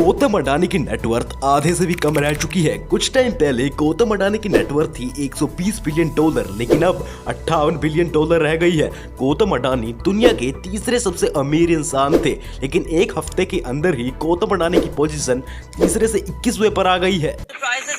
गौतम अडानी की नेटवर्थ आधे से भी कम रह चुकी है। कुछ टाइम पहले गौतम अडानी की नेटवर्थ थी $120 बिलियन, लेकिन अब $58 बिलियन रह गई है। गौतम अडानी दुनिया के तीसरे सबसे अमीर इंसान थे, लेकिन एक हफ्ते के अंदर ही गौतम अडानी की पोजीशन तीसरे से 21वें पर आ गई है।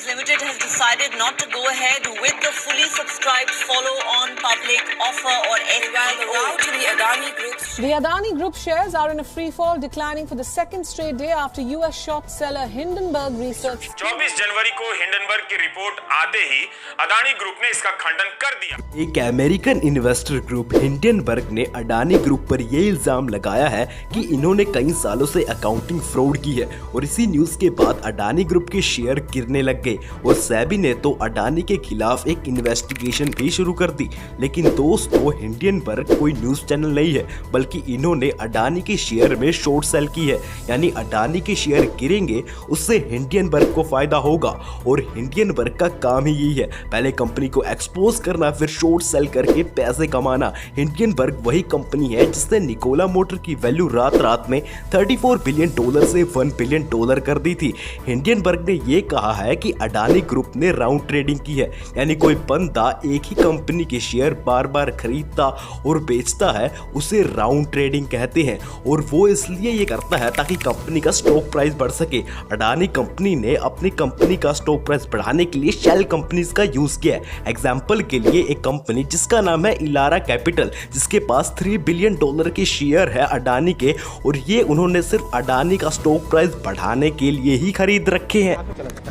Limited has decided not to go ahead with the fully subscribed follow-on public offer or FPO to the Adani Group. The Adani Group shares are in a free fall, declining for the second straight day after US short seller Hindenburg Research. 24 जनवरी को Hindenburg की report आते ही Adani group ने इसका खंडन कर दिया। एक American investor group Hindenburg ने अडानी ग्रुप पर यह इल्जाम लगाया है कि इन्होंने कई सालों से अकाउंटिंग फ्रॉड की है, और इसी न्यूज के बाद अडानी ग्रुप के शेयर गिरने लग गए और सेबी ने तो अडानी के खिलाफ एक इन्वेस्टिगेशन भी शुरू कर दी। लेकिन दोस्तों, हिंडनबर्ग कोई न्यूज चैनल नहीं है, बल्कि इन्होंने अडानी के शेयर में शॉर्ट सेल की है। यानी अडानी के शेयर गिरेंगे, उससे हिंडनबर्ग को फायदा होगा, और हिंडनबर्ग का काम ही यही है, पहले कंपनी को एक्सपोज करना, फिर शॉर्ट सेल करके पैसे कमाना। हिंडनबर्ग वही कंपनी है जिसने निकोला मोटर की वैल्यू रात रात में $34 बिलियन से $1 बिलियन कर दी थी। हिंडनबर्ग ने यह कहा है कि अडानी ग्रुप ने राउंड ट्रेडिंग की है, यानी कोई बंदा एक ही कंपनी के शेयर बार बार खरीदता और बेचता है, उसे राउंड ट्रेडिंग कहते हैं, और वो इसलिए ये करता है ताकि कंपनी का स्टॉक प्राइस बढ़ सके। अडानी कंपनी ने अपनी कंपनी का स्टॉक प्राइस बढ़ाने के लिए शेल कंपनीज का यूज किया है। एग्जाम्पल के लिए एक कंपनी जिसका नाम है इलारा कैपिटल, जिसके पास $3 बिलियन के शेयर है अडानी के, और ये उन्होंने सिर्फ अडानी का स्टॉक प्राइस बढ़ाने के लिए ही खरीद रखे हैं।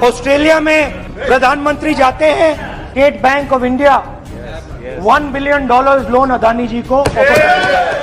ऑस्ट्रेलिया में प्रधानमंत्री जाते हैं, State Bank of India $1 billion loan Adani ji को।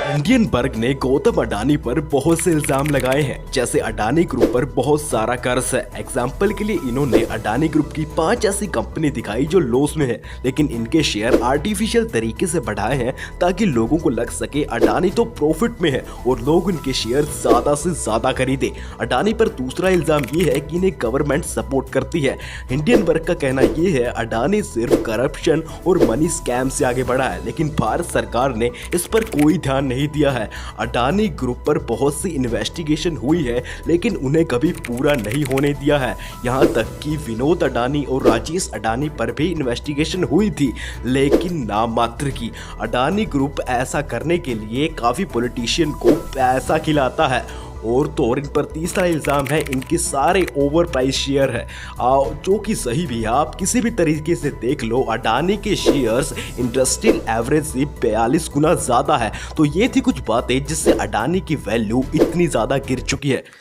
हिंडनबर्ग ने गौतम अडानी पर बहुत से इल्जाम लगाए हैं, जैसे अडानी ग्रुप पर बहुत सारा कर्ज है। एग्जाम्पल के लिए इन्होंने अडानी ग्रुप की 5 ऐसी कंपनी दिखाई जो लॉस में है, लेकिन इनके शेयर आर्टिफिशियल तरीके से बढ़ाए हैं ताकि लोगों को लग सके अडानी तो प्रॉफिट में है और लोग इनके शेयर ज्यादा से ज्यादा खरीदे। अडानी पर दूसरा इल्जाम ये है कि इन्हें गवर्नमेंट सपोर्ट करती है। हिंडनबर्ग का कहना यह है अडानी सिर्फ करप्शन और मनी स्कैम से आगे बढ़ा है, लेकिन भारत सरकार ने इस पर कोई ध्यान नहीं दिया है। अडानी ग्रुप पर बहुत सी इन्वेस्टिगेशन हुई है, लेकिन उन्हें कभी पूरा नहीं होने दिया है। यहां तक कि विनोद अडानी और राजेश अडानी पर भी इन्वेस्टिगेशन हुई थी, लेकिन नाम मात्र की। अडानी ग्रुप ऐसा करने के लिए काफी पॉलिटिशियन को पैसा खिलाता है, और तो और इन पर तीसरा इल्ज़ाम है इनके सारे ओवर प्राइस शेयर है, जो कि सही भी है। आप किसी भी तरीके से देख लो, अडानी के शेयर्स इंडस्ट्रियल एवरेज से 42 गुना ज़्यादा है। तो ये थी कुछ बातें जिससे अडानी की वैल्यू इतनी ज़्यादा गिर चुकी है।